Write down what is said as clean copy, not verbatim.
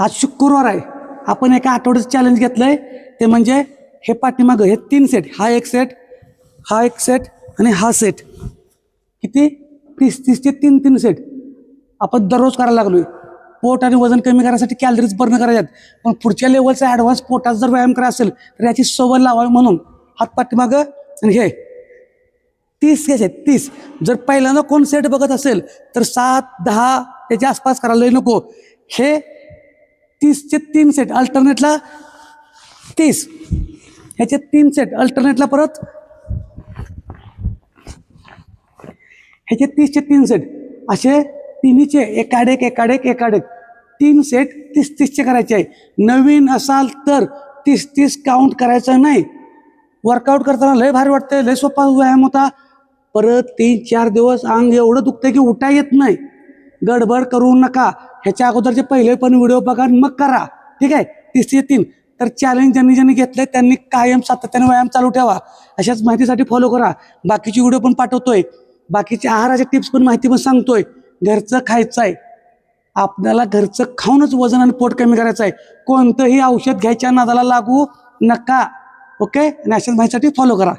आज शुक्रवार आहे. आपण एका आठवड्याचं चॅलेंज घेतलंय ते म्हणजे हे पाठीमागं हे 3 सेट, हा एक सेट, हा एक सेट आणि हा सेट. किती 30चे 3 सेट आपण दररोज करायला लागलोय. पोट आणि वजन कमी करायसाठी कॅलरीज बर्न करायच्यात. पण पुढच्या लेवलचा ॲडव्हान्स पोटाचा जर व्यायाम करायचा असेल तर याची सवय लावावी म्हणून हात पाठीमागं आणि हे 30 घ्यायचे. 30 जर पहिल्यांदा कोण सेट बघत असेल तर 7-10 त्याच्या आसपास करायला नको. हे 30चे 3 सेट अल्टरनेटला 30, ह्याचे 3 सेट अल्टरनेटला परत ह्याचे 30चे 3 सेट असे तिन्हीचे एकाडेक 3 सेट 30-30चे करायचे आहे. नवीन असाल तर 30-30 काउंट करायचं नाही. वर्कआउट करताना लय भारी वाटतंय, लय सोपा व्यायाम होता. परत 3-4 दिवस अंग एवढं दुखतंय की उठा येत नाही. गडबड करू नका. ह्याच्या अगोदरचे पहिले पण व्हिडिओ बघा मग करा. ठीक आहे. 30चे 3 तर चॅलेंज ज्यांनी घेतलंय त्यांनी कायम सातत्याने व्यायाम चालू ठेवा. अशाच माहितीसाठी फॉलो करा. बाकीची व्हिडिओ पण पाठवतोय. बाकीचे आहाराच्या टिप्स पण माहिती पण सांगतोय. घरचं खायचं आहे. आपल्याला घरचं खाऊनच वजन आणि पोट कमी करायचं आहे. कोणतंही औषध घ्यायच्या नादाला लागू नका. ओके. आणि अशाच माहितीसाठी फॉलो करा.